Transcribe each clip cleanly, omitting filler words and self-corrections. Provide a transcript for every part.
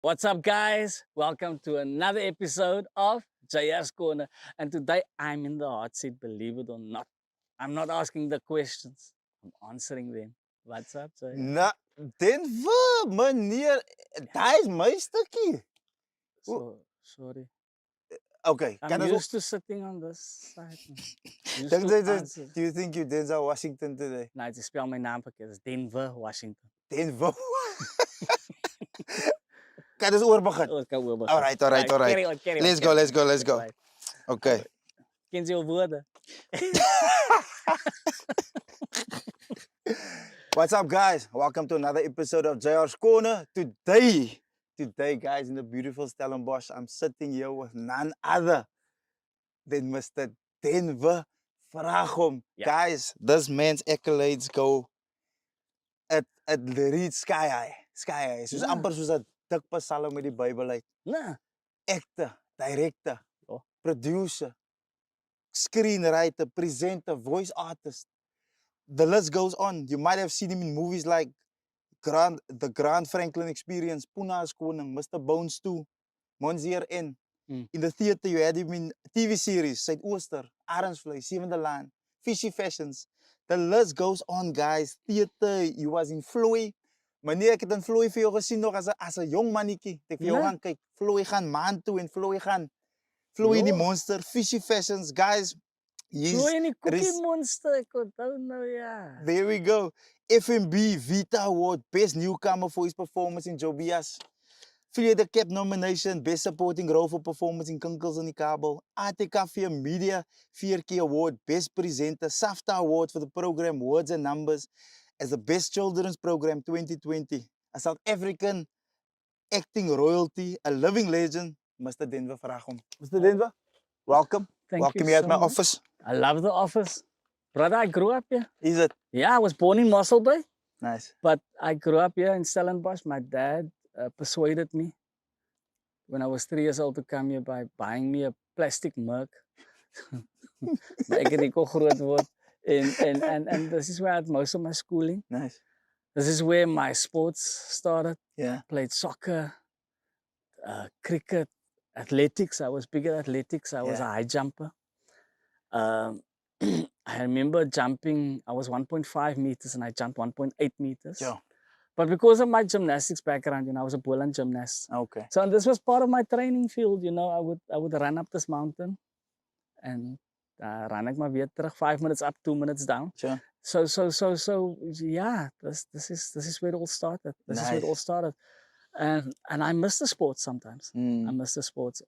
What's up, guys? Welcome to another episode of JS Corner. And today I'm in the hot seat, believe it or not. I'm not asking the questions, I'm answering them. What's up, JS? Na, Denver, meneer, daar is mijn stukje. Sorry. Okay, I'm used to sitting on this side. Used to answer. Do you think you Denzel Washington today? Nou, het spel mijn naam verkeerd. Het is Denver, Washington. Denver. Kan dus oorbegin. Oh, kan oor begin. Alright. Carry on. Let's go. Okay. Ken je woorden? What's up, guys? Welcome to another episode of JR's Corner. Today, guys, in the beautiful Stellenbosch, I'm sitting here with none other than Mr. Denver Vraagom. Yeah. Guys, this man's accolades go at reach sky high. Soos amper soos 'n dik psalm met die Bybel uit. Nee. Actor, director, Oh. producer, screenwriter, presenter, voice artist. The list goes on. You might have seen him in movies like The Grand Franklin Experience, Puna's Koning, Mr. Bones 2, Monzier N. In the theater, you had him in TV series, Suidooster, Arendsvlei, Sewende Laan, Fishy Fashions. The list goes on, guys. Theater, you was in Floy. Meneer, ek het in Floy vir jou gesien nog as 'n jong mannetjie. Ek vir jou gaan kyk. Floy gaan maan toe en Floy gaan. Floy die monster, Fishy Fashions, guys. Floy in die Cookie Monster, ek onthou nou ja. There we go. FMB Vita Award, Best Newcomer for his performance in Jobias. Vierde Cap nomination, Best Supporting Role for Performance in Kinkels in die Kabel. ATKV Media, 4K Award, Best Presenter. SAFTA Award for the program Words and Numbers as the Best Children's Program 2020. A South African acting royalty, a living legend, Mr. Denver Vraagom. Mr. Denver, welcome. Welcome you here so at my much. office. I love the office. Brother, I grew up here. Is it? Yeah, I was born in Mossel Bay, Nice. but I grew up here in Stellenbosch. My dad persuaded me when I was 3 years old to come here by buying me a plastic Merc. Maar ek het hier groot word. And this is where I had most of my schooling. Nice. This is where my sports started. Yeah. Played soccer, cricket, athletics. I was big at athletics. I was a high jumper. I remember jumping, I was 1.5 meters and I jumped 1.8 meters. Yeah. But because of my gymnastics background, I was a Boland gymnast. Okay. So this was part of my training field, I would run up this mountain and run ek maar weer terug, 5 minutes up, 2 minutes down. Sure. So yeah, this is where it all started. This is where it all started. And I miss the sports sometimes. I miss the sports.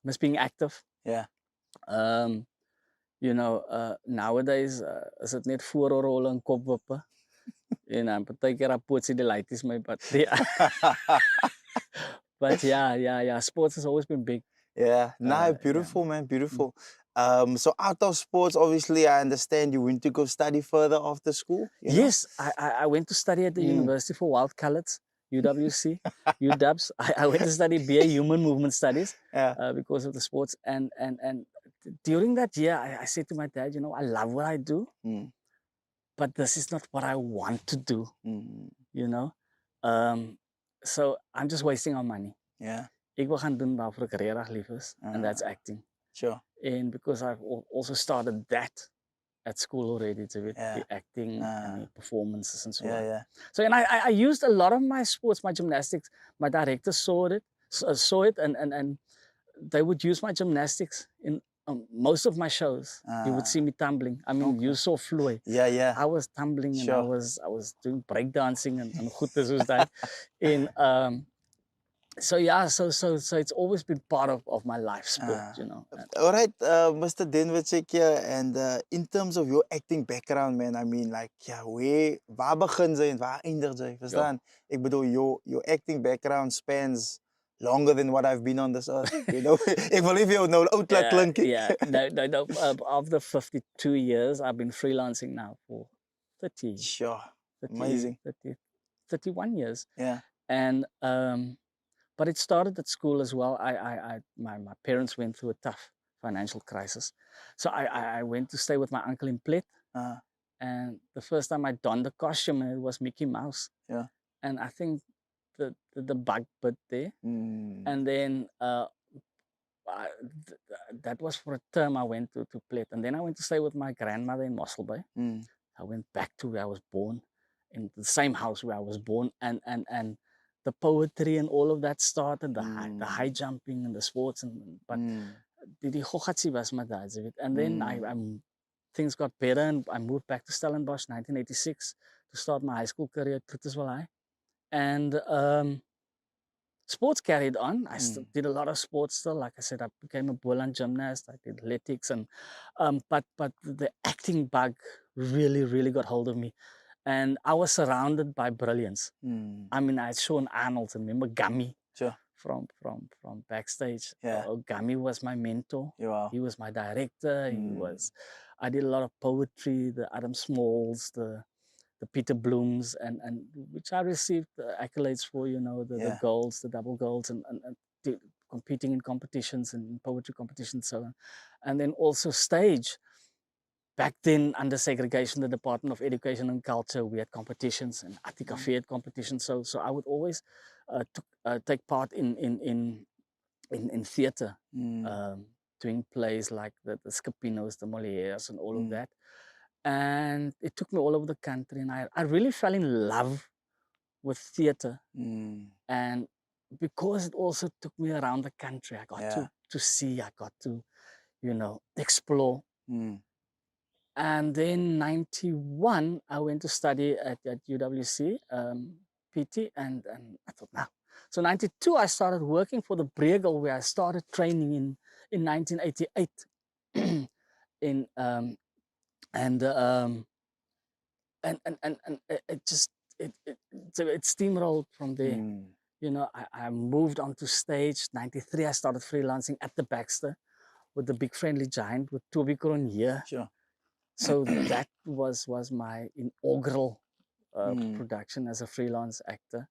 Miss being active. Yeah. Nowadays is dit net voorrol en kopwippe. En partykeer apotsie die laities my but but yeah, sports has always been big. Yeah, beautiful, man, beautiful. So out of sports, obviously, I understand you went to go study further after school. Yes, I went to study at the University for Wild Colours, UWC, UWs. I went to study BA Human Movement Studies because of the sports. And during that year, I said to my dad, I love what I do, but this is not what I want to do, So I'm just wasting our money. Yeah. Ek wil gaan doen waarvoor ek regtig lief is, and that's acting. Sure. And because I've also started that at school already, the acting and the performances and so on. Yeah. So and I used a lot of my sports, my gymnastics. My director saw it, and they would use my gymnastics in most of my shows. You would see me tumbling. I mean, you saw Floyd. Yeah. I was tumbling and I was doing breakdancing and goeie soos dat. So it's always been part of my life sport, All right, Mr. Denver, check here. And in terms of your acting background, man, I mean, like, waar begin jy en waar eindig jy? Verstaan? Ek bedoel, your acting background spans longer than what I've been on this earth. Ek wil nie jou nou oud laat klink. Yeah. No. Of the 52 years, I've been freelancing now for 30. Sure. 30, Amazing. 31 years. Yeah. And but it started at school as well. My parents went through a tough financial crisis, so I went to stay with my uncle in Plet. And the first time I donned the costume, it was Mickey Mouse. Yeah. And I think the bug bit there, and then that was for a term I went to play it. And then I went to stay with my grandmother in Mossel Bay. I went back to where I was born, in the same house where I was born, and the poetry and all of that started, the high jumping and the sports, but die goggatsie was my dad's of it. And then things got better, and I moved back to Stellenbosch 1986 to start my high school career at Clittersville High. And sports carried on. I still did a lot of sports still. Like I said, I became a Boland gymnast. I did athletics, and but the acting bug really got hold of me, and I was surrounded by brilliance. I mean, I had Sean Arnold, remember Gummy? Sure. From backstage. Yeah. Gummy was my mentor. Yeah. He was my director. I did a lot of poetry, the Adam Smalls, the Peter Blooms, and which I received accolades for, the golds, the double golds, and competing in competitions and poetry competitions, so on. And then also stage. Back then, under segregation, the Department of Education and Culture, we had competitions, and Atikafe had competitions. So I would always take part in theatre, doing plays like the Scapinos, the Molières, and all of that. And it took me all over the country, and I really fell in love with theatre. And because it also took me around the country, I got to see, I got to, explore. And then 91, I went to study at UWC, PT, and I thought, now. So 92, I started working for the Vraagom, where I started training in 1988. And it steamrolled from there. I moved onto stage. 93, I started freelancing at the Baxter with the Big Friendly Giant with Toby Kron here. Sure. So that was my inaugural production as a freelance actor.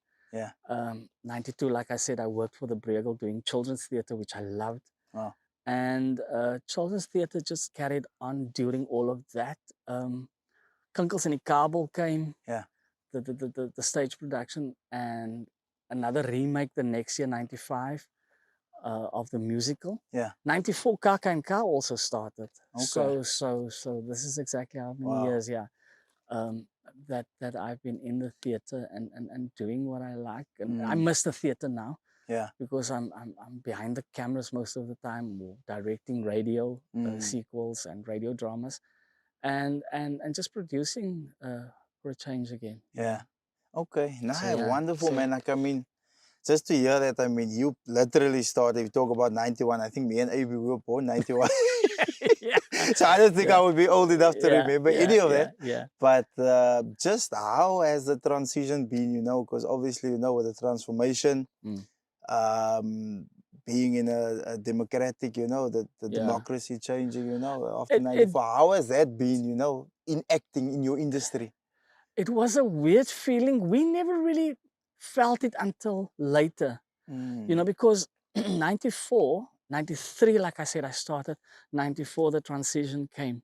92, like I said, I worked for the Vraagom doing children's theatre, which I loved. Wow. And children's theatre just carried on during all of that. Kinkels en die Kabel came, the stage production, and another remake the next year, 95, of the musical. 94, KAK&K also started. Okay. So this is exactly how many years, that I've been in the theatre and doing what I like. And I miss the theatre now. Because I'm behind the cameras most of the time, directing radio sequels and radio dramas, and just producing for a change again. Okay. Wonderful, man. Like, I mean, just to hear that, I mean, you literally started, you talk about 91, I think me and AB, we were born 91. So I don't think I would be old enough to remember any of that. But just how has the transition been, because obviously, with the transformation, being in a democratic, the democracy changing, after 94, how has that been, in acting in your industry? It was a weird feeling. We never really felt it until later, because 94, 93, like I said, I started. 94, the transition came.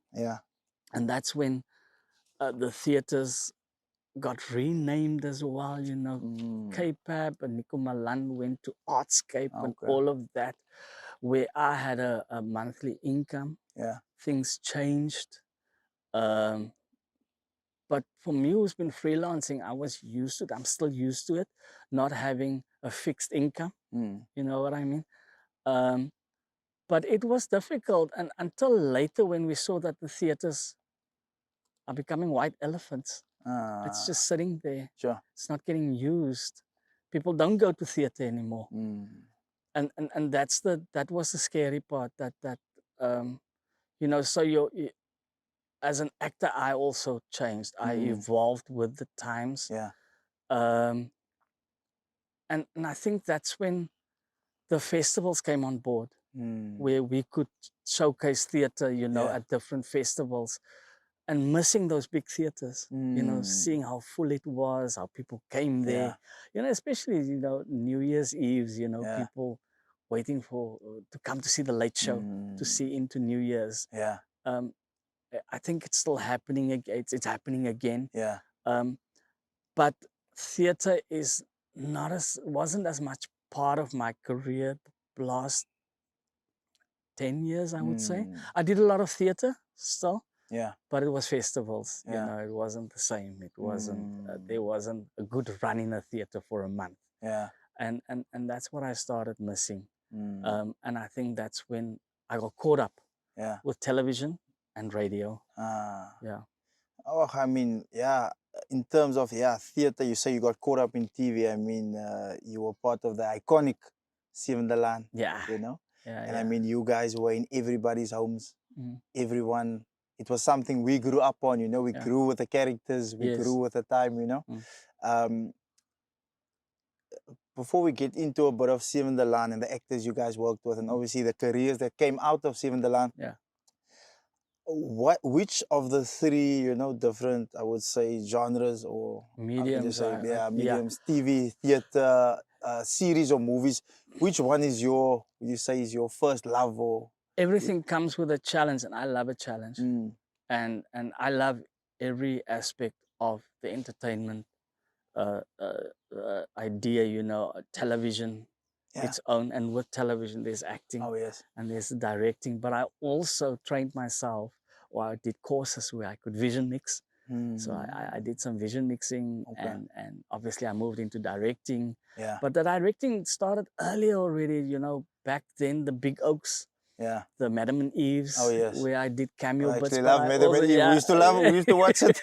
And that's when the theaters got renamed as well, K-Pab and Nico Malan went to Artscape and all of that, where I had a monthly income. Things changed. But for me, who's been freelancing, I was used to it. I'm still used to it, not having a fixed income. You know what I mean? But it was difficult, and until later when we saw that the theaters are becoming white elephants. It's just sitting there. It's not getting used. People don't go to theater anymore. And that was the scary part, that so you as an actor, I also changed. I evolved with the times. And I think that's when the festivals came on board, where we could showcase theater, at different festivals, and missing those big theaters, seeing how full it was, how people came there, especially, New Year's Eves, people waiting to come to see the late show, to see into New Year's. I think it's still happening again. It's happening again. But theater is wasn't as much part of my career the last 10 years, I would say. I did a lot of theater still. Yeah. But it was festivals, Yeah. you know, it wasn't the same. It wasn't, there wasn't a good run in a theater for a month. Yeah. And that's what I started missing. Mm. And I think that's when I got caught up Yeah. with television and radio. Ah. Yeah. Oh, I mean, yeah, in terms of, theater, you say you got caught up in TV. I mean, you were part of the iconic Laan, Yeah. you know? Yeah. And I mean, you guys were in everybody's homes. Mhm. Everyone, it was something we grew up on, you know? We Yeah. grew with the characters, we Yes. grew with the time, you know? Before we get into a bit of Laan and the actors you guys worked with, and obviously the careers that came out of Laan, Yeah. which of the three, you know, different, I would say, genres or Mediums, mediums, TV, theater, series or movies, which one is would you say is your first love? Or everything comes with a challenge, and I love a challenge. Mm. And I love every aspect of the entertainment idea, you know, television, its own. And with television, there's acting. Oh, yes. And there's directing. But I also trained myself, or I did courses where I could vision mix. So I did some vision mixing, and obviously I moved into directing. Yeah. But the directing started earlier already, you know, back then, the Big Oaks. Yeah. The Madam and Eve's, Oh, yes. where I did cameo I bits. actually love Madam and Eve. We used to watch it.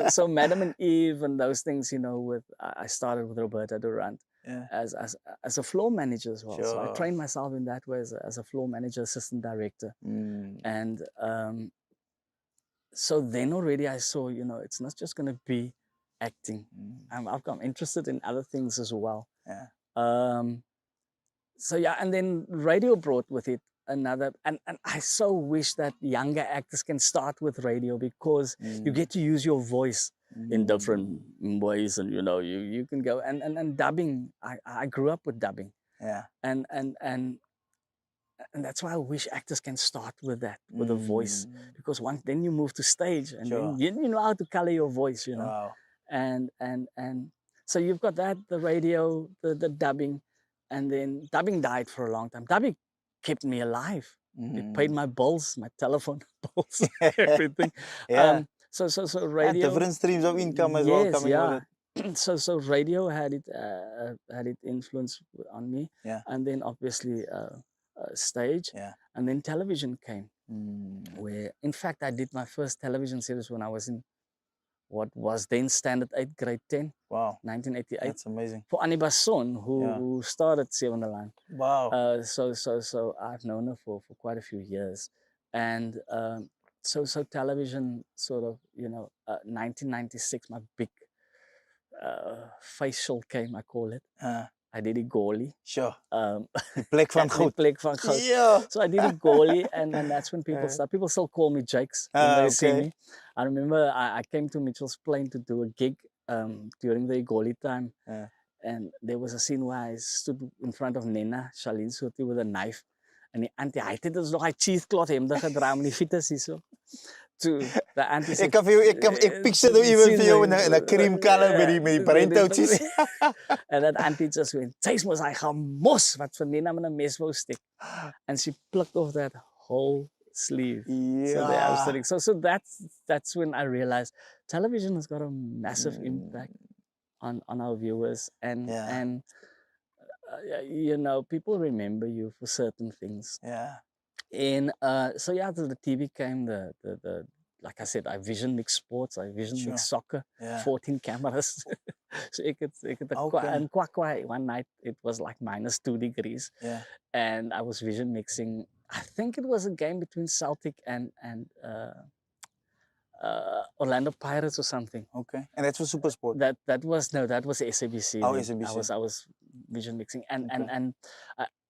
So Madam and Eve and those things, you know, I started with Roberta Durant as a floor manager as well. Sure. So I trained myself in that way as a floor manager, assistant director. And so then already I saw, you know, it's not just going to be acting. I'm interested in other things as well. Yeah. So yeah, and then radio brought with it another, and I so wish that younger actors can start with radio, because you get to use your voice in different ways, and you know, you can go and dubbing. I grew up with dubbing. Yeah. And that's why I wish actors can start with that, with a voice, because once then you move to stage, and then you know how to color your voice, you know. Wow. And so you've got that, the radio, the dubbing. And then dubbing died for a long time. Dubbing kept me alive. It paid my bills, my telephone bills, everything. Yeah. So radio. And different streams of income as well coming with it. So radio had it influence on me. Yeah. And then obviously stage. Yeah. And then television came. Where, in fact, I did my first television series when I was in what was then Standard 8, Grade 10. Wow. 1988. That's amazing. For Annie Basson, who started Laan. Wow. So I've known her for quite a few years. And so television sort of, you know, 1996, my big facial came, I call it. I did a goalie. Sure. Plek van goud. Plek van goud. Yeah. So I did a goalie, and that's when people start. People still call me Jakes when they see me. I remember I came to Mitchell's Plain to do a gig during the goalie time. And there was a scene where I stood in front of Nena, Charlene Sotie, with a knife. And die auntie, hy het dus nog hy cheesecloth hemde gedra met die fiets hierso. To the auntie said, ek picture nou even vir jou in 'n cream color met die bruintouties. And that auntie just went, "Chase mos hy gaan mos wat vir Nena met 'n mes wou steek." And she plucked off that whole sleeve. Yeah. So that's when I realized television has got a massive impact on our viewers, and you know, people remember you for certain things. Yeah. And so the TV came, the like I said, I vision mix sports, I vision mix soccer, 14 cameras. So ek het in Kwakwai one night, it was like -2 degrees. Yeah. And I was vision mixing, I think it was a game between Celtic and Orlando Pirates or something. Okay. And that's for SuperSport? That was SABC. Oh, SABC. I was vision mixing, and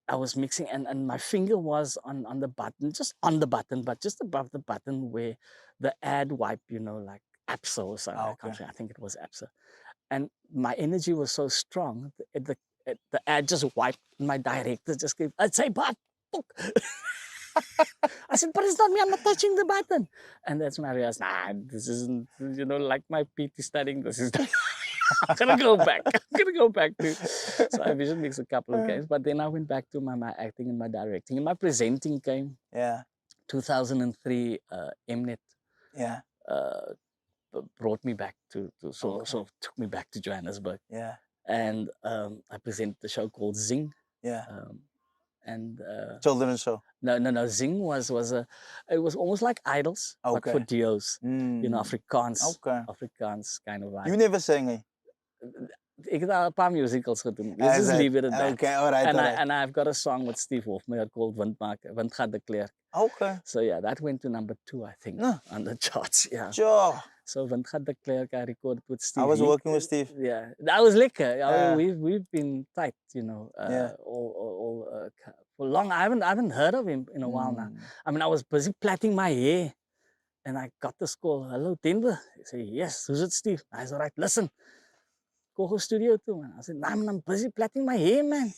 I was mixing, and my finger was on the button, just on the button, but just above the button where the ad wipe, you know, like APSA or something. I think it was APSA. And my energy was so strong, the ad just wiped. My director just gave, I'd say, but I said, but it's not me, I'm not touching the button. And that's when I realized, nah, this isn't, you know, like my PT studying, this is I'm gonna go back. I'm gonna go back to. So I vision mixed a couple of games, but then I went back to my acting and my directing and my presenting came. Yeah. 2003 Mnet Yeah. brought me back to sort Okay. of took me back to Johannesburg, Yeah. and I presented a show called Zing. Yeah. And Children's show. no, Zing was it was almost like Idols, but for Okay. duos. You know, Afrikaans, Okay. Afrikaans kind of vibe. You never sang, eh? Ik heb al een paar musicals gedaan. Let's just leave it at that. Okay, alright, And I've got a song with Steve Hofmeyer called Wind gaat de Klerk. Okay. So yeah, that went to number 2, I think, on the charts. Yeah. Sure. So Wind gaat de Klerk, I recorded with Steve. I was working with Steve. Yeah, that was lekker. We've been tight, you know, for long. I haven't heard of him in a while now. I mean, I was busy plaiting my hair, and I got this call. Hello, Denver. I say, yes, who's it, Steve? I said, all right, listen. Go studio too, man. I said, nah, I'm busy plaiting my hair, man.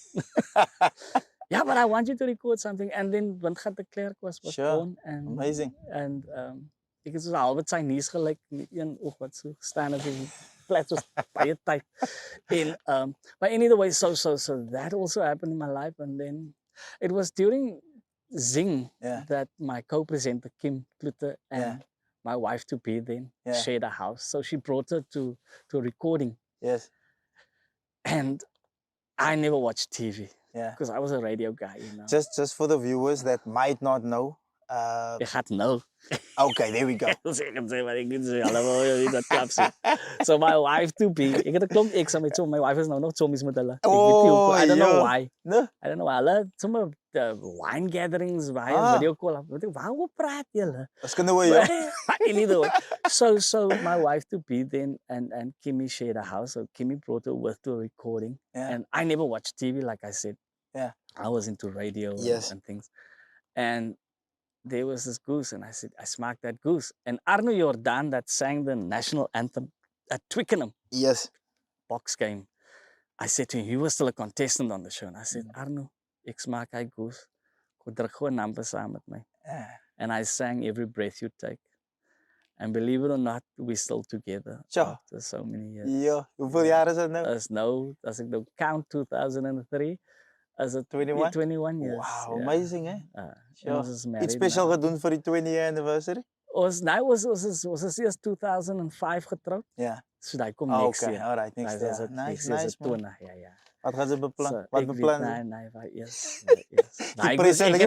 Yeah, but I want you to record something. And then Wind gaat de Klerk was born. And, amazing. And ek het so half Chinese gelyk met een oog wat so gestaan het in plat was baie tyd. And but anyway, so that also happened in my life. And then it was during Zing that my co-presenter Kim Klute and my wife to be then shared a house. So she brought her to a recording. Yes. And I never watched TV. Yeah. Because I was a radio guy, you know. Just for the viewers that might not know. Je gaat know. Okay, there we go. So my wife to be, ek het 'n klomp eks met so my wife is nou nog chommies met hulle. Oh, I don't know why. No. I don't know why. Hulle some wine gatherings via video call. Waarom praat julle? That's gonna way up. Either way. So my wife to be then and Kimmy shared a house. So Kimmy brought her with to a recording. And I never watched TV, like I said. Yeah. I was into radio and things. And there was this goose, and I said, I smacked that goose. And Arno Jordan that sang the national anthem at Twickenham. Yes. Box game. I said to him, he was still a contestant on the show. And I said, Arno, ek smaak hy goose. Go druk gewoon numbers saam met my. And I sang Every Breath You Take. And believe it or not, we're still together after so many years. Yeah. Hoeveel jaar is het nou? As ik nou count 2003. As a 21? 21 years. Wow, amazing, eh? Iets special gedaan voor die 20th anniversary? Was eerst 2005 getrouwd. Ja. So dat komt next year. year. Alright, next year. Nice, nice, man. Ja. Wat gaan ze beplannen? Wat beplannen? Nee, yes. Ek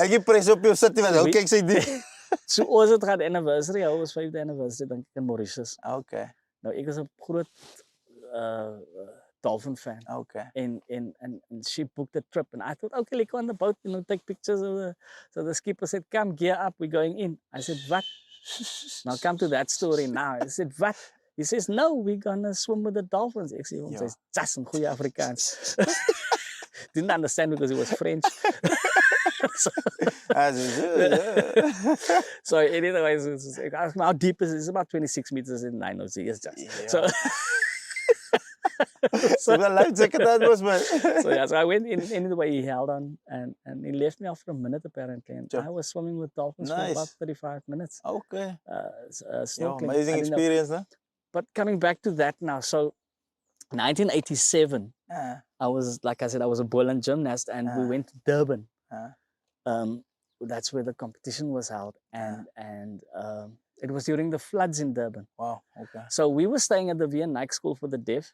het pres op jou sit, want kyk sy die. So ons het gaan anniversary, hou ons 5de anniversary dink ek in Mauritius. Okay. Nou ek is 'n groot dolphin fan. Okay. And she booked a trip, and I thought, okay, let's go on the boat, you know, take pictures of so the skipper said, come, gear up, we're going in. I said, what? Now come to that story now. I said, what? He says, no, we're gonna swim with the dolphins. Ek sê, ons is just in goeie Afrikaans. Didn't understand because it was French. So anyway, how deep is it? It's about 26 meters in 9 or 6. So so life jacket that was, man. So I went in anyway. He held on and he left me after a minute apparently. And I was swimming with dolphins for about 35 minutes. Okay. Snorkeling. Amazing experience, huh? But coming back to that now, so 1987, I was, like I said, I was a Boland gymnast, and we went to Durban. That's where the competition was held, and it was during the floods in Durban. Wow. Okay. So we were staying at the VN Nike School for the Deaf.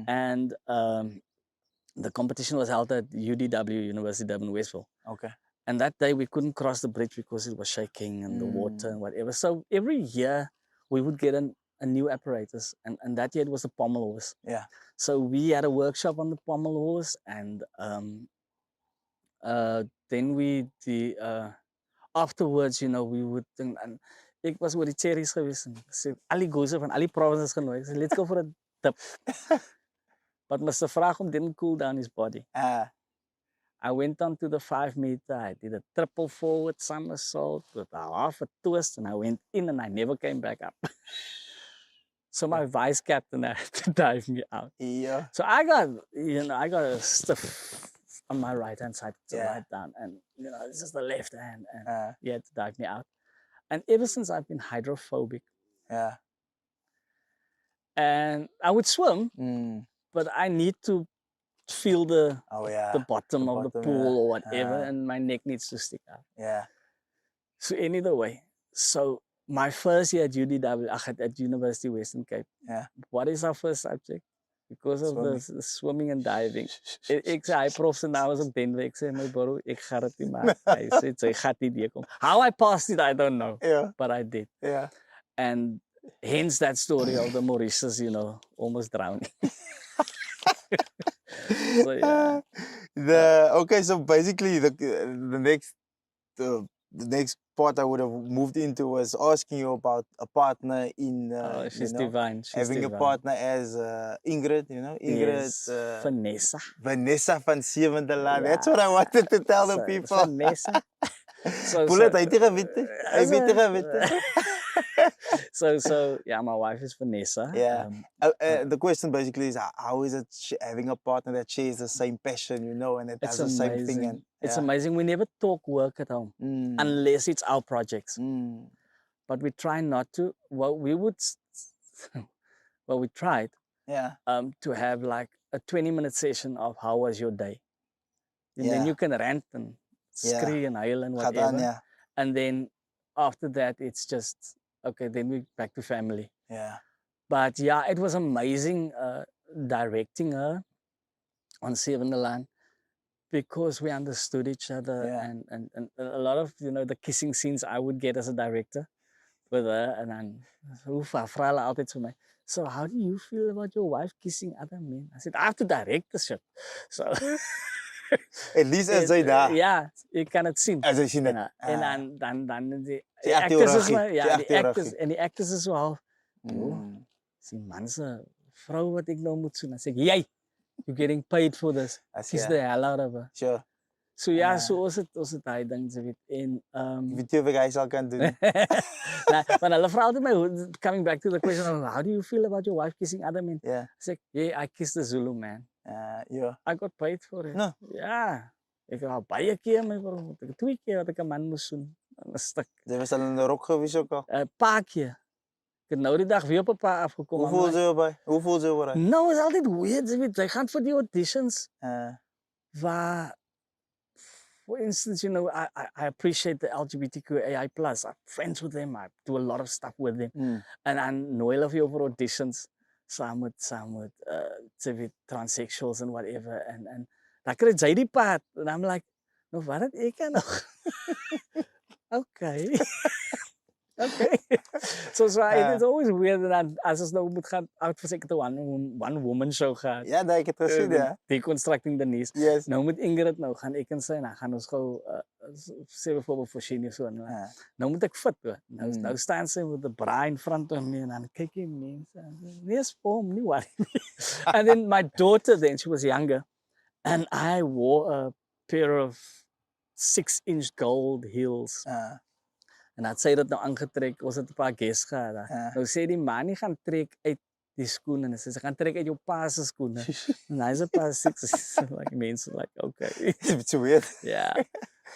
And the competition was held at UDW, University Durban Westville. Okay. And that day we couldn't cross the bridge because it was shaking and the water and whatever. So every year we would get a new apparatus, and that year it was the pommel horse. Yeah. So we had a workshop on the pommel horse, and then afterwards, you know, we would think, and ek was oor die cherries gewees en sê al die goeie van al die provinces genooi. Ek sê let's go for a dip. But Mr. Vraagom didn't cool down his body. I went on to the 5 meter. I did a triple forward somersault with a half a twist, and I went in, and I never came back up. So my vice captain had to dive me out. Yeah. So I got a stiff on my right hand side to right down, and you know, it's just the left hand, and he had to dive me out. And ever since I've been hydrophobic. Yeah. and I would swim, but I need to feel the bottom of the pool or whatever, and my neck needs to stick out. Yeah. So either way, so my first year at UDW, at University Western Cape. Yeah. What is our first subject? Because of the swimming and diving. Ek sê hy prof se naam was op Denver. Ek sê my bro, ek gaan dit nie maak. Hy sê hy gaan nie deurkom. How I passed it, I don't know. Yeah. But I did. Yeah. And hence that story of the Mauritius, you know, almost drowning. So yeah. Okay, so basically the next part I would have moved into was asking you about a partner in she's divine. She's having divine. a partner as Ingrid, you know, Ingrid, yes, Vanessa van Sewende Laan. Yeah. That's what I wanted to tell the people. Vanessa. So yeah, my wife is Vanessa. Yeah. The question basically is, how is it having a partner that shares the same passion, you know, and it does the same thing? And it's amazing. We never talk work at home unless it's our projects. But we try not to. Well, we tried. Yeah. To have like a 20-minute session of how was your day. And then you can rant and scream and huil and whatever. And then after that, it's just, okay, then we back to family. Yeah. But yeah, it was amazing directing her on Sewende Laan because we understood each other and a lot of, you know, the kissing scenes I would get as a director with her. And then, so how do you feel about your wife kissing other men? I said, I have to direct the shit. So... At least as they daar. Ja, je kan het zien. As they sien het. En dan de actors is maar, ja, die actors is zo half. Die man se vrou wat ek nou moet soen. Dan sê ek, jy, you're getting paid for this. Kies the hell out of her. Sure. So ja, so ons het hy ding se weet. En weet jy wat hy sal kan doen? Maar hulle vra altyd my, coming back to the question of how do you feel about your wife kissing other men? Yeah. Sê ek, yeah, I kissed the Zulu man. Yeah. I got paid for it. No. Ja. Ek het al baie keer my bro, 2 keer wat ek 'n man moes soen. 'n stuk. Jy was al in 'n rok gewees ook al? 'n paar keer. Ek het nou die dag weer op 'n paar afgekom. Hoe voel jy by? Hoe voel jy oor hy? Nou is altyd weird, jy weet, jy gaan vir die auditions. Waar for instance, you know, I appreciate the LGBTQAI+. I'm friends with them. I do a lot of stuff with them. And I know hulle vir jou vir auditions. Saam met transsexuals and whatever. And dan kry jy die pad. And I'm like, nou wat het ek nog? Okay. Okay. So it's always weird that as ons nou moet gaan out vir seker 'n one woman show gaan. Ja, daai ek het gesien, ja. Deconstructing the knees. Yes. Nou moet Ingrid nou gaan ek en sy nou gaan ons gou sê byvoorbeeld vir Shini so nou moet ek fit hoor. Nou staan sy met the bra in front of me en dan kyk jy mense. Yes, form nie worry. And then my daughter then, she was younger and I wore a pair of 6-inch gold heels. En dat sy dit nou aangetrek, ons het 'n paar guests gehad. Nou sê die man nie gaan trek uit die skoene en sy gaan trek uit jou pa se skoene. En hy's 'n paar 6 like mense like okay. It's weird. Yeah.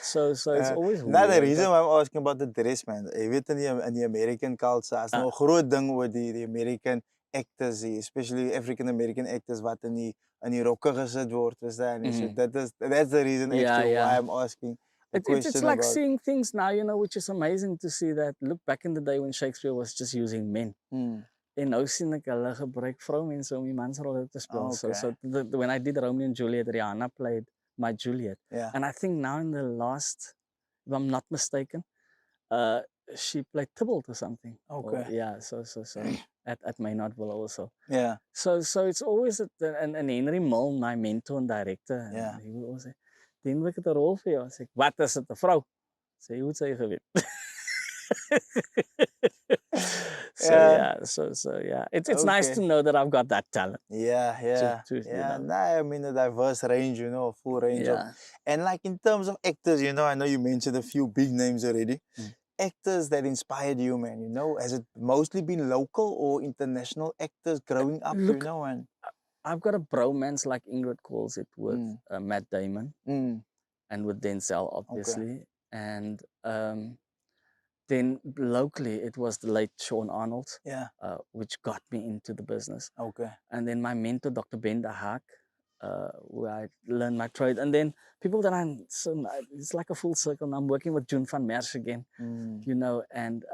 So it's always weird. Now the reason why I'm asking about the dress, man. Jy weet in die American culture, as nou 'n groot ding oor die American actors, especially African American actors wat in die rokke gesit word, verstaan jy? So that's the reason why I'm asking. It's like seeing things now, you know, which is amazing to see that. Look, back in the day when Shakespeare was just using men. En nou sien ek hulle gebruik vroumense om die mansrolle te speel. Okay. So when I did Romeo and Juliet, Rihanna played my Juliet. Yeah. And I think now in the last, if I'm not mistaken, she played Tybalt or something. Okay. Or, yeah, so at Maynardville also. Yeah. So it's always, and Henry Mull, my mentor and director, yeah. He would always say, "Den wil ek 'n rol vir jou." Sê ek, "Wat is dit, 'n vrou?" Sê hoe het sy geweet? So yeah, it's nice to know that I've got that talent. Yeah. You know. Nah, I mean a diverse range, you know, a full range of, and like in terms of actors, you know, I know you mentioned a few big names already. Actors that inspired you, man, you know, has it mostly been local or international actors growing up, Look, you know? And I've got a bromance, like Ingrid calls it, with Matt Damon and with Denzel, obviously. Okay. And then locally, it was the late Sean Arnold, Yeah. which got me into the business. Okay. And then my mentor, Dr. Ben de Haak, where I learned my trade. And then people that it's like a full circle. Now I'm working with June van Merch again, you know, and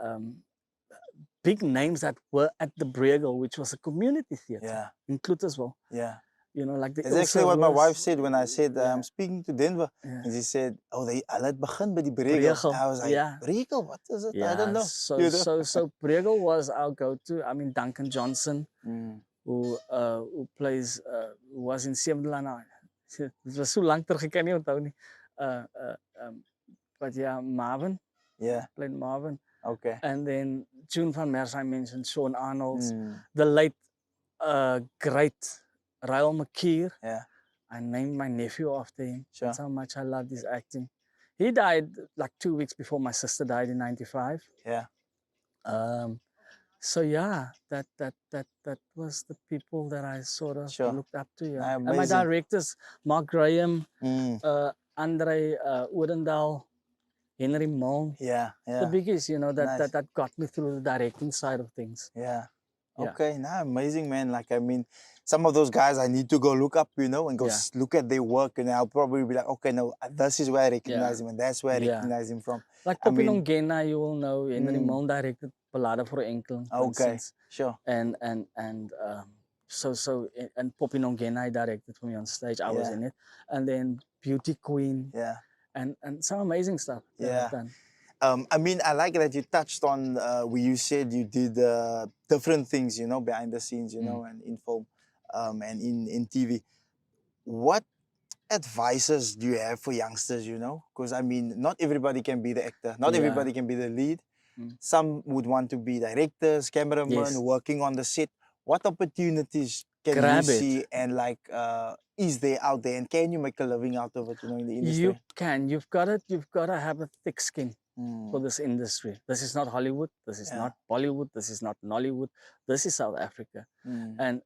big names that were at the Breagel, which was a community theater, in Cluttersville. Yeah. You know, like the That's actually what my wife Ilse said when I said I'm speaking to Denver, Yeah. and she said, "Oh, they laat begin by die Breagel." Breagel, I was like, yeah. "Breagel, what is it? I don't Yeah, know." so Breagel was our go-to. I mean, Duncan Johnson, who plays, was in Seemdela now. Dit was so lank terug, ek kan nie onthou nie. But yeah, Marvin. Yeah. Played Marvin. Okay. And then June van Merch, I mentioned, Sean Arnold, the late, great Rael McKeer. Yeah. I named my nephew after him. Sure. That's how much I loved his acting. He died like 2 weeks before my sister died in '95. Yeah. So yeah, that was the people that I sort of looked up to. Yeah. And my directors, Mark Graham, Andre Odendaal, Henry Moon. Yeah. The biggest, you know, that got me through the directing side of things. Yeah. Okay, amazing, man. Like, I mean, some of those guys I need to go look up, you know, and go look at their work, and I'll probably be like, okay, no, this is where I recognize him, and that's where I recognize him from. Like Poppy Nongena, you will know, Henry Moon directed Ballade for Enkel, for instance. Sure. And Poppy Nongena I directed for me on stage. I was in it. And then Beauty Queen. Yeah. And some amazing stuff that I've done. I mean, I like that you touched on where you said you did different things, you know, behind the scenes, you know, and in film and in TV. What advices do you have for youngsters, you know? Because, I mean, not everybody can be the actor. Not everybody can be the lead. Some would want to be directors, cameramen, working on the set. What opportunities can you see and like is there out there, and can you make a living out of it, you know, in the industry? You can. You've got to have a thick skin for this industry. This is not Hollywood. This is not Bollywood. This is not Nollywood. This is South Africa. And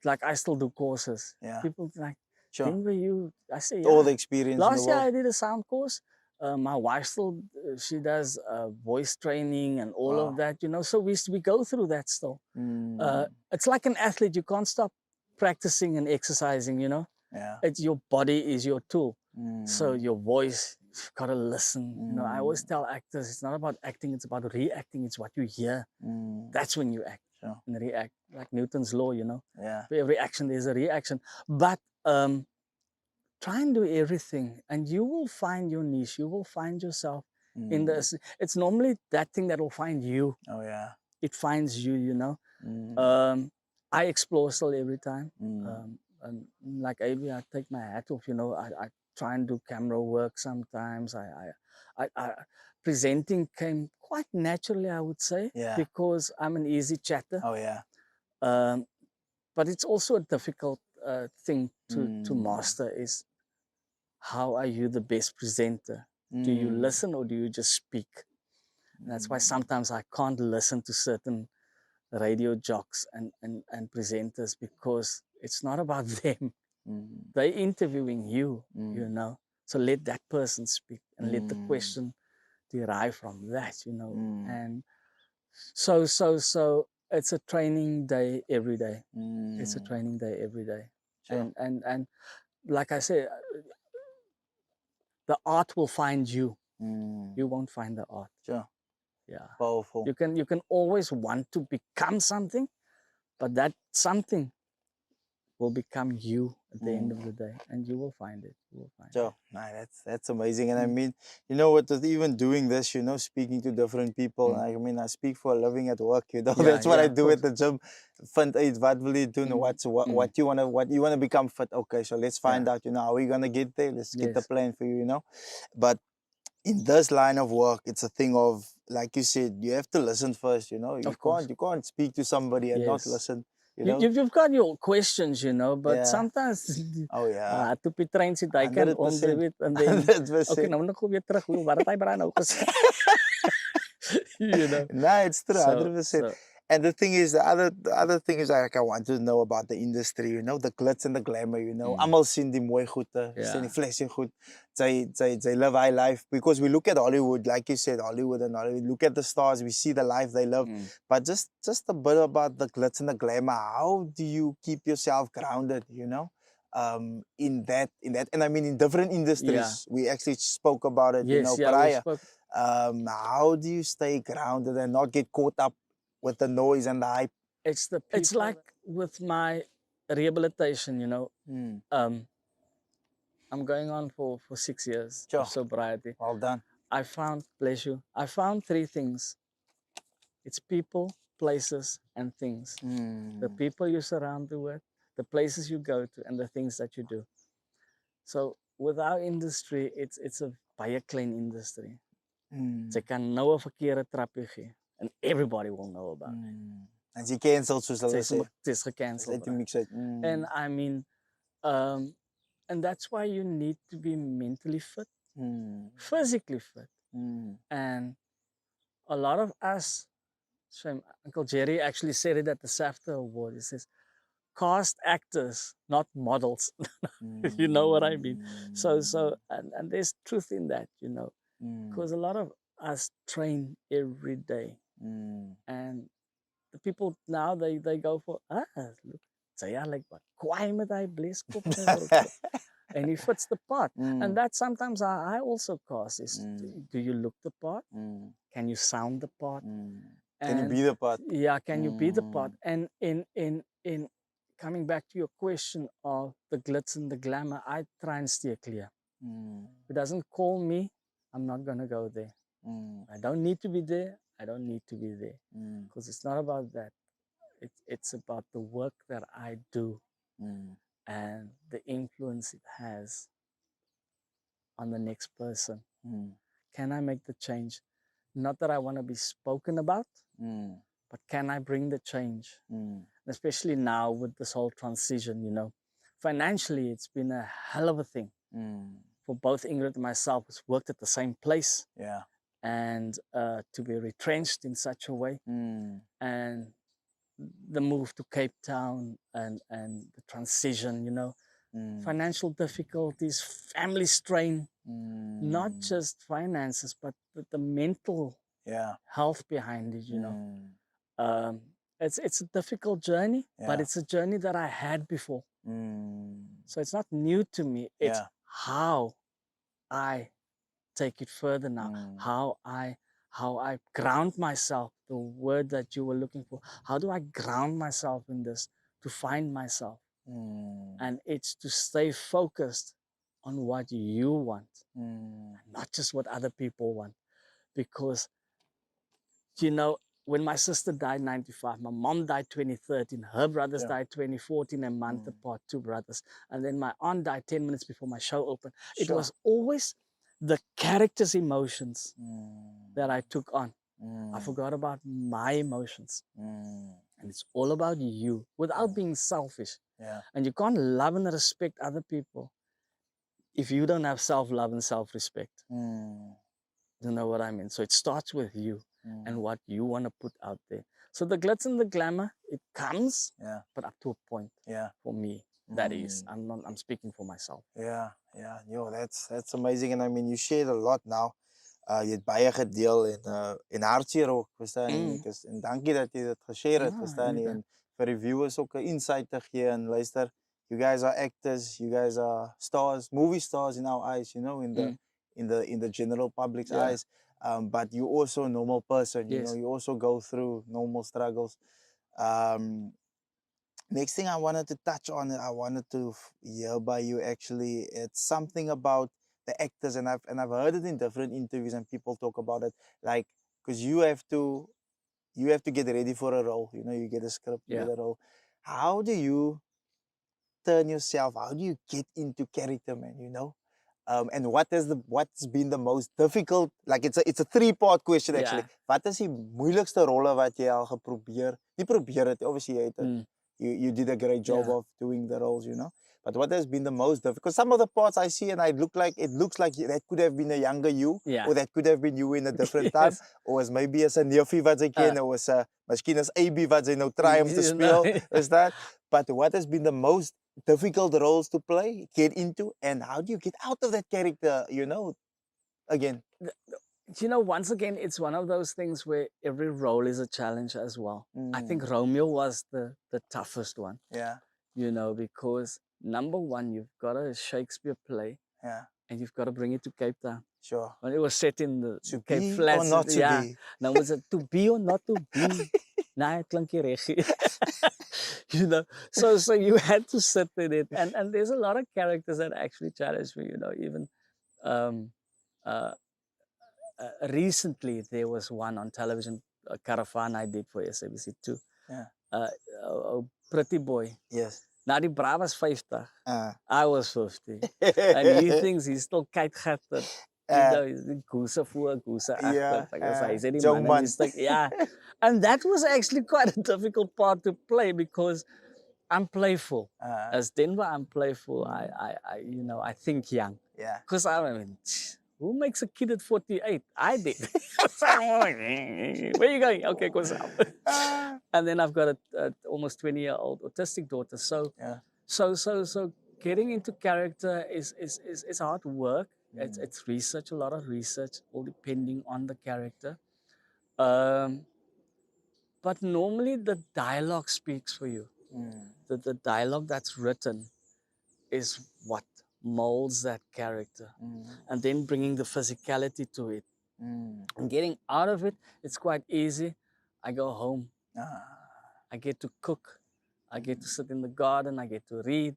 like I still do courses. People like, I say, all the experience. Last year I did a sound course. My wife still, she does voice training and all of that, you know. So we go through that still. It's like an athlete. You can't stop practicing and exercising, you know. It's your body is your tool. So your voice, you've got to listen. You know, I always tell actors, it's not about acting, it's about reacting. It's what you hear. That's when you act and react. Like Newton's law, you know. For every action, there's a reaction. But try and do everything, and you will find your niche. You will find yourself in this. It's normally that thing that will find you. Oh, yeah. It finds you, you know. I explore still every time. And like Abby, I take my hat off, you know. I try and do camera work sometimes. I presenting came quite naturally, I would say, because I'm an easy chatter. Oh, yeah. But it's also a difficult thing to master is, how are you the best presenter? Do you listen or do you just speak? And that's why sometimes I can't listen to certain radio jocks and presenters, because it's not about them. They're interviewing you, you know. So let that person speak and let the question derive from that, you know. And so it's a training day every day. It's a training day every day. Sure. And like I said, the art will find you. You won't find the art. Sure. Yeah. Powerful. You can always want to become something, but that something will become you at the end of the day, and you will find it. You will find it. Nah, that's amazing. And I mean, you know what, with even doing this, you know, speaking to different people, I mean, I speak for a living at work, you know. That's what I do at the gym. Find out what will you do, what you wanna become fit. Okay, so let's find out, you know, how we gonna get there. Let's get the plan for you, you know. But in this line of work, it's a thing of, like you said, you have to listen first, you know. You can't speak to somebody and not listen. You know? You've got your questions, you know, but sometimes to be trained sit I can only it, and then okay, nou nak weer terug hoe wat het hy bra nou gesê. You know. Nah, it's true, 100%. And the thing is, the other thing is, like, I want to know about the industry, you know, the glitz and the glamour, you know. Almal sien die mooi goede, sien die flesje goed. They live high life because we look at Hollywood, like you said, Hollywood and Hollywood. Look at the stars, we see the life they live. But just a bit about the glitz and the glamour. How do you keep yourself grounded, you know? In that, and I mean in different industries. We actually spoke about it, you know, prior. How do you stay grounded and not get caught up with the noise and the hype? It's like with my rehabilitation, you know. I'm going on for 6 years of sobriety. Well done. I found pleasure. I found 3 things. It's people, places, and things. The people you surround you with, the places you go to, and the things that you do. So with our industry, it's a baie klein industry. Jy kan nou 'n verkeerde trapie gee and everybody will know about it. And jy cancelled soos hulle sê. Dis gecancelled. And And I mean, and that's why you need to be mentally fit, physically fit. And a lot of us, so Uncle Jerry actually said it at the SAFTA Award. He says, cast actors, not models. You know what I mean? So and there's truth in that, you know, because a lot of us train every day. And the people now, they go for, look, say like what? Kwaai met hy bleskop. And he fits the part. And that sometimes I also cast is, do you look the part? Can you sound the part? Can you be the part? Yeah, can you be the part? And in coming back to your question of the glitz and the glamour, I try and steer clear. If it doesn't call me, I'm not going to go there. I don't need to be there. I don't need to be there. Because it's not about that. It's about the work that I do and the influence it has on the next person. Can I make the change? Not that I want to be spoken about, but can I bring the change? Especially now with this whole transition, you know. Financially, it's been a hell of a thing for both Ingrid and myself, who's worked at the same place. Yeah. And to be retrenched in such a way. And the move to Cape Town and the transition, you know. Financial difficulties, family strain, not just finances, but the mental health behind it, you know. It's a difficult journey, but it's a journey that I had before. So it's not new to me. It's how I take it further now, how I ground myself, the word that you were looking for. How do I ground myself in this to find myself? And it's to stay focused on what you want, not just what other people want. Because, you know, when my sister died 95, my mom died 2013, her brothers died 2014, a month apart, 2 brothers. And then my aunt died 10 minutes before my show opened. It was always the character's emotions that I took on. I forgot about my emotions. And it's all about you without being selfish. And you can't love and respect other people if you don't have self-love and self-respect. You know what I mean? So it starts with you and what you want to put out there. So the glitz and the glamour, it comes, but up to a point. For me, that is. I'm speaking for myself. Yeah. Yo, that's amazing. And I mean, you shared a lot now. Jy het baie gedeel en hartseer ook, verstaan jy? En dankie dat jy dit geshare het, verstaan jy? En vir die viewers ook 'n insight te gee en luister, you guys are actors, you guys are stars, movie stars in our eyes, you know, in the general public's eyes. But you also a normal person, you know, you also go through normal struggles. Next thing I wanted to touch on, I wanted to hear by you actually, it's something about the actors, and I've heard it in different interviews and people talk about it, like, because you have to get ready for a role, you know, you get a script, you get a role. How do you turn yourself, how do you get into character, man, you know? And what's been the most difficult, like it's a 3-part question actually. Wat is die moeilikste rolle wat jy al geprobeer? Nie probeer het, obviously jy het het. You did a great job of doing the roles, you know. But what has been the most difficult? Because some of the parts I see and it looks like that could have been a younger you, Yeah. or that could have been you in a different time, Yes. or as maybe as 'n neefie wat sy ken, or as 'n miskien as AB wat sy nou try om te You know, speel, is that? But what has been the most difficult roles to play, get into, and how do you get out of that character, again? Once again, it's one of those things where every role is a challenge as well. I think Romeo was the toughest one. Yeah. Because number one, you've got a Shakespeare play. Yeah. And you've got to bring it to Cape Town. Sure. When it was set in the To Cape be Flats. or not to be? Now was it to be or not to be? Nee, klink nie reg. So you had to sit in it. And there's a lot of characters that actually challenge me, even recently there was one on television, a Caravan I did for SABC 2. Yeah. A pretty boy. Yes. Now the Bra was 50. I was 50. And he thinks he's still keitgat dat he's the goose voor, goose agter. Hy sê die man is like, yeah. And that was actually quite a difficult part to play because I'm playful. As Denver, I'm playful. I think young. Yeah. Because who makes a kid at 48? I did. Where are you going? Okay, go south. And then I've got a almost 20-year-old autistic daughter. So getting into character is hard work. It's research, a lot of research, all depending on the character. But normally the dialogue speaks for you. The dialogue that's written is what molds that character. And then bringing the physicality to it. And getting out of it, it's quite easy. I go home. I get to cook. I get to sit in the garden. I get to read.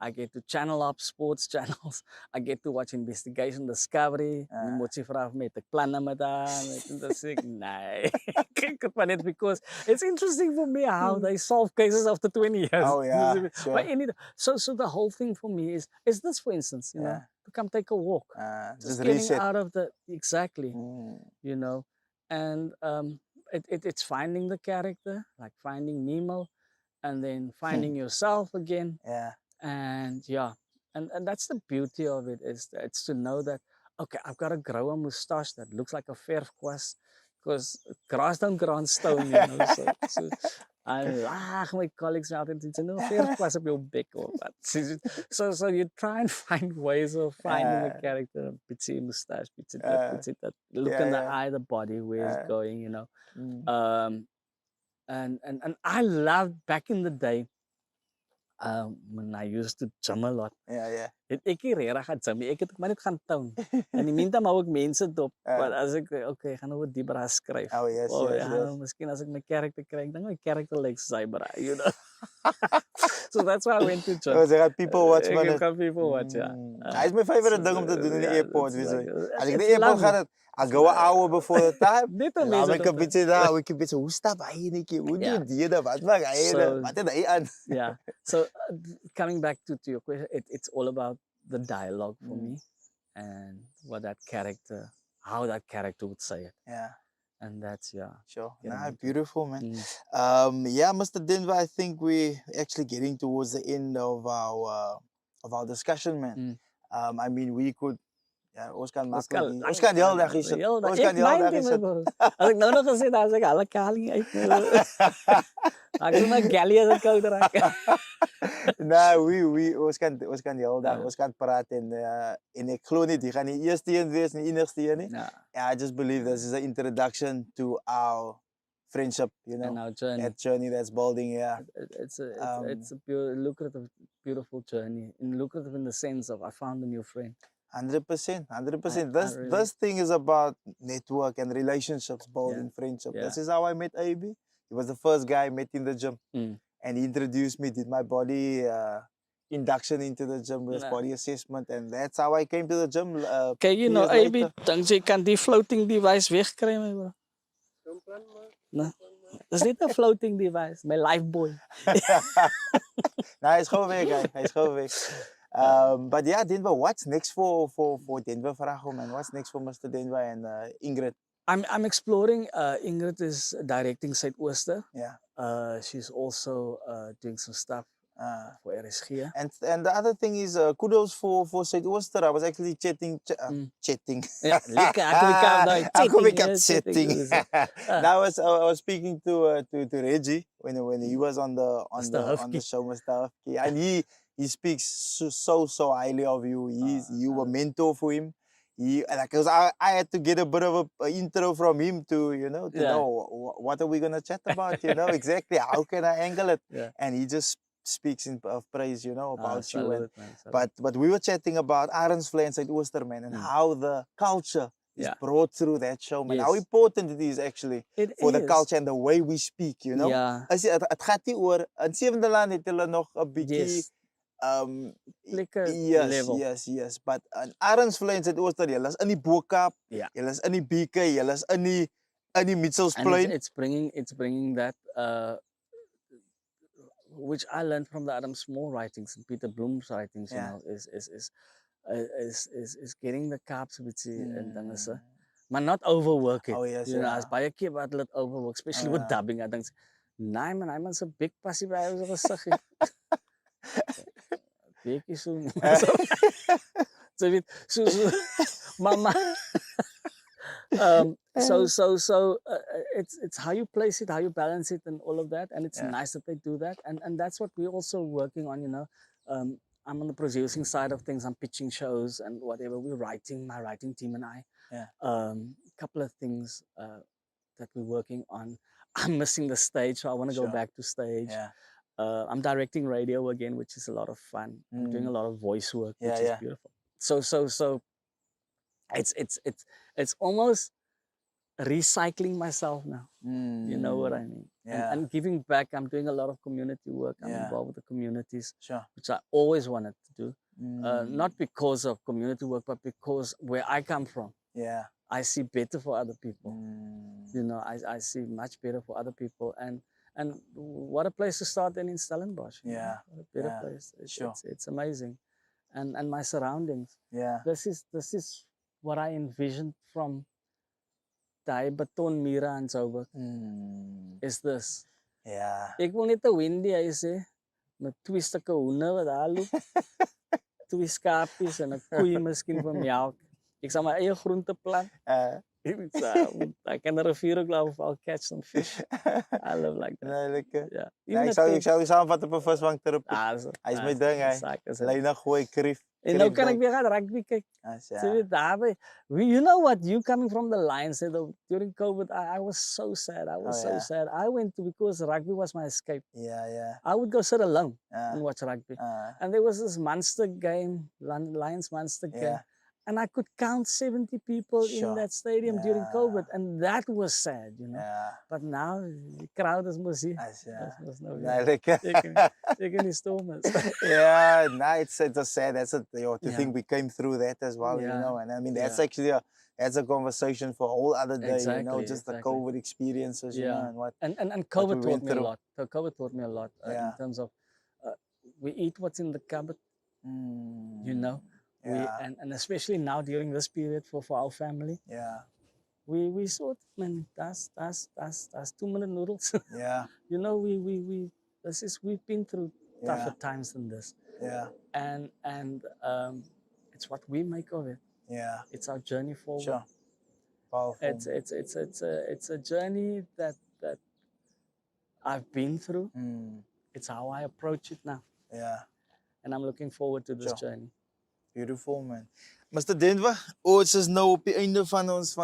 I get to channel up sports channels. I get to watch Investigation Discovery. Moet jy vra met ek planne met haar. En dan sê ek, nee. Kyk het maar net because it's interesting for me how they solve cases after 20 years. Oh yeah, sure. But so the whole thing for me is this, for instance, to come take a walk. Just getting reset. out of the, exactly, and it's finding the character, like finding Nemo, and then finding yourself again. Yeah. And that's the beauty of it, is that it's to know that, okay, I've got to grow a mustache that looks like a verfkwast, because grass don't grow on stone, so I laugh my colleagues out and say, no, verfkwast op jou bek or what. So you try and find ways of finding the character, pitchy mustache, pitchy that, look in the eye, the body, where it's going, and I loved back in the day, when I used to gym a lot. Yeah. Het ek nie regtig gaan gym nie. Ek het maar net gaan town. En die meantime hou ek mense dop. Maar as ek okay, gaan nou 'n die bra skryf. Oh yes, yes. Miskien as ek my character kry, ek dink my character lyk sy bra, So that's why I went to gym. Oh, they got people watch, man. Ek gaan people watch, Hy is my favorite ding om te doen in die airport. As ek in die airport gaan, I go an hour before the time. Laat ek 'n bietjie daar, ek 'n bietjie, hoe stap hy netjie? Hoe doen die dit? Wat maak hy? Wat het hy aan? Yeah. So coming back to your question, it's all about the dialogue for me, and how that character would say it. Yeah. And that's Sure. Nah, beautiful, man. Mr. Denver, I think we actually getting towards the end of our discussion, man. I mean, we could ons kan die hele dag hier sit. Ons kan die hele dag hier sit. As ek nou nog gesê het, as ek alle kaling uit. Ek sê my galley as ek koud raak. Nou, ons kan die hele dag, ons kan praat en ek glo nie, die gaan die eerste een wees en die enigste een nie. I just believe this is an introduction to our friendship, and our journey. That journey that's building, It's a lucrative, beautiful journey. And lucrative in the sense of I found a new friend. 100%. This thing is about network and relationships, building friendship. This is how I met AB. He was the first guy I met in the gym. And he introduced me, did my body induction into the gym with body assessment. And that's how I came to the gym. Okay, AB, dink jy kan die floating device wegkry, my bro? No. Dis net 'n floating device, my life boy. Hy's gewoon weg, hy's gewoon weg. But yeah, Denver, what's next for Denver Vraagom, and what's next for Mr. Denver and Ingrid? I'm exploring. Ingrid is directing Suidooster. Yeah. She's also doing some stuff voor RSG. And the other thing is, kudos for Zuidooster. I was actually chatting. Chatting. Ja, lekker. Aku Aku chatting. chatting. Ah, Now I was speaking to Reggie when he was on the Mr. on the Hufke. show, Mr. Hufke, and he speaks so you highly of you. You were mentor for him. Because I had to get a bit of a intro from him to know what are we gonna chat about, exactly how can I angle it, Yeah. and he just speaks of praise, about you. And Salute, man. Salute. but we were chatting about Arensvlei and Zuidooster, man, and how the culture is brought through that show, man. How Yes. important it is actually It for the is. culture and the way we speak, Ja. As het gaat nie oor in Sewende Laan het hulle nog 'n bietjie Yes. Lekker yes, level. yes. But in Arensvlei en Zuidooster, julle is in die Bo-Kaap, Ja. julle is in die BK, julle is in die Mitchells And Plain. it's bringing that which I learned from the Adam Small writings and Peter Bloom's writings, is getting the Kaaps bietjie in dinge se. Maar not overwork it. Oh, yes, As baie keer wat hulle overwork, especially with dubbing. I think, nee man, hy man's 'n big passie by hy gesig. Bietjie so. So weet so mama. It's how you place it, how you balance it, and all of that. And it's nice that they do that. And that's what we're also working on. I'm on the producing side of things. I'm pitching shows and whatever. We're writing, my writing team and I. Couple of things that we're working on. I'm missing the stage, so I want to go back to stage. I'm directing radio again, which is a lot of fun. I'm doing a lot of voice work, which is beautiful. So it's almost recycling myself now. You know what I mean? And giving back. I'm doing a lot of community work. I'm involved with the communities, which I always wanted to do. Not because of community work, but because where I come from. I see better for other people. I see much better for other people. And what a place to start than in Stellenbosch. What a better place. It's amazing. And my surroundings. This is what I envisioned from daai betonmure in Joburg. Is this. Ek wil net 'n windy huis hê met 2 stukke hoende wat daar loop. 2 skapies en 'n koei miskien vir melk. Ek sal my eie groente plant. I can rivier ook loop, I'll catch some fish. I live like that. Nee, lekker. Ja. Nee, ek sal jy saamvat op 'n visvang terop. Hy's my ding, hy. Lyne gooi krief. En nou kan ek weer gaan rugby kyk. So weet daarby. You know what? You coming from the Lions said during COVID, I was so sad. I was so sad. I went to because rugby was my escape. I would go sit alone and watch rugby. And there was this Munster game, Lions Munster game. And I could count 70 people in that stadium during COVID, and that was sad, But now the crowd is mos hier. Taking his stormers. It's a sad. That's to think we came through that as well, And I mean that's actually that's a conversation for a whole other day, just the COVID experiences, and what. And COVID taught me a lot. So COVID taught me a lot in terms of we eat what's in the cupboard, And especially now during this period for our family. We sort man, that's 2-minute noodles. We've been through tougher times than this. And it's what we make of it. It's our journey forward. Sure. Powerful. It's a journey that I've been through. It's how I approach it now. And I'm looking forward to this journey. Beautiful, man. Mr Denver, ons is nou op die einde van ons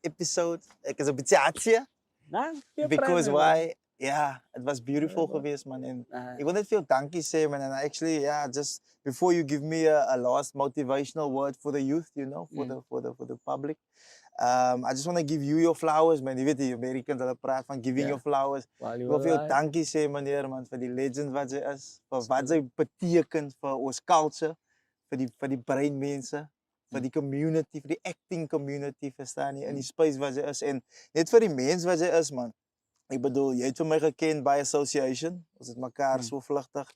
episode. Ek is 'n bietjie hartseer. Because why? It was beautiful geweest, man. And ek wil net veel dankie sê, man. And actually, just before you give me a last motivational word for the youth, for the public. I just want to give you your flowers, man. Jy weet die Americans hulle praat van giving your flowers. Ek wil veel dankie sê, meneer, man, vir die legend wat jy is, vir wat jy beteken vir ons culture. Vir die breinmense, vir die community, vir die acting community, verstaan jy, in die space wat jy is, en net vir die mens wat jy is, man. Ek bedoel, jy het vir my geken by association, ons het mekaar so vlugtig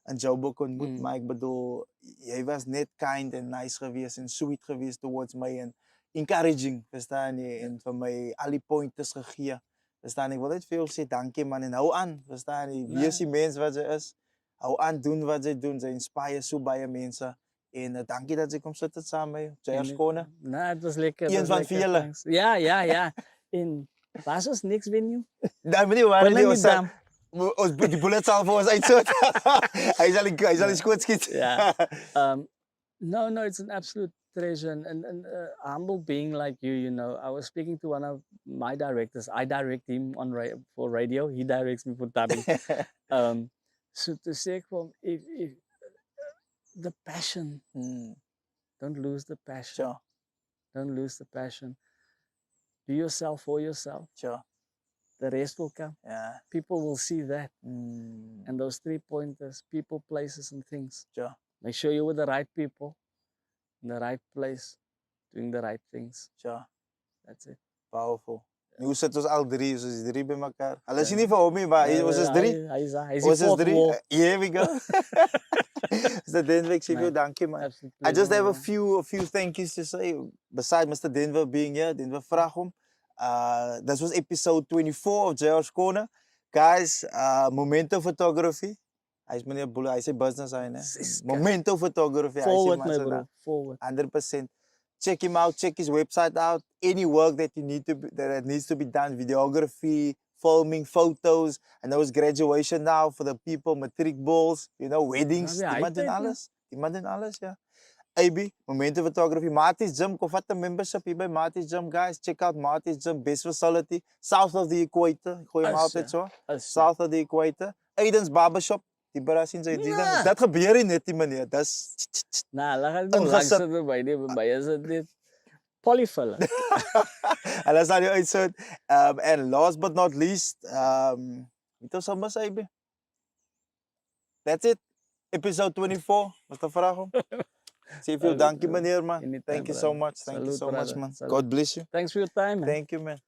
in Joburg ontmoet, maar ek bedoel, jy was net kind and nice geweest, en sweet geweest towards my, en encouraging, verstaan jy, en vir my al die pointers gegee, verstaan jy, ek wil net vir jou sê, dankie man, en hou aan, verstaan jy, wees die mens wat jy is, hou aan doen wat sy doen. Sy inspire so baie mense. En dankie dat sy kom sit het saam met jou. Jers Kone. Nou, het was lekker. Een van vele. Thanks. Ja. En was ons niks venue? Dan meneer, waar Wanneer die die ons die bullet sal vir ons uitsoort. Hy sal die skoot skiet. Yeah. No, it's an absolute treasure and humble being like you. You know, I was speaking to one of my directors. I direct him on for radio. He directs me for dubbing. So to say, if the passion, don't lose the passion. Sure. Don't lose the passion. Do yourself for yourself. Sure. The rest will come. Yeah. People will see that. And those 3 pointers, people, places, and things. Sure. Make sure you're with the right people, in the right place, doing the right things. Sure. That's it. Powerful. Nu sit ons al drie, ons is drie by mekaar. Hulle is nie vir hom nie, maar ons is drie. Hy Ons is fourth drie. wall. Here we go. Mr. Denver, ek sê vir jou dankie man. Absolute I just pleasure, have a man. few thank yous to say. Besides Mr. Denver being here, Denver Vraagom. This was episode 24 of JR's Corner. Guys, Momento Photography. Hy is meneer Boele, hy sê business hy, né? Momento Photography. Forward, my bro. Forward. 100%. Check him out. Check his website out. Any work that that needs to be done, videography, filming, photos. I know it's graduation now for the people, matric balls, you know, weddings. Ja, Die man doen alles. Die man doen alles, ja. AB, Momento Photography. Marty's Gym, go vat the membership hier by Marty's Gym, guys. Check out Marty's Gym, best facility. South of the equator. Gooi hom altyd so. South of the equator. Aiden's Barbershop. Die bra sien sy dit. Dat gebeur nie net die meneer. Dis Nou, hulle gaan nog langs sit by die by is dit net polyfiller. Hulle sal jou uitsit. And last but not least, wat ons almal sê, baby. That's it. Episode 24, Mr. Vraagom. Sê vir jou dankie meneer man. Thank you so much. Thank you so much man. God bless you. Thanks for your time, man. Thank you man.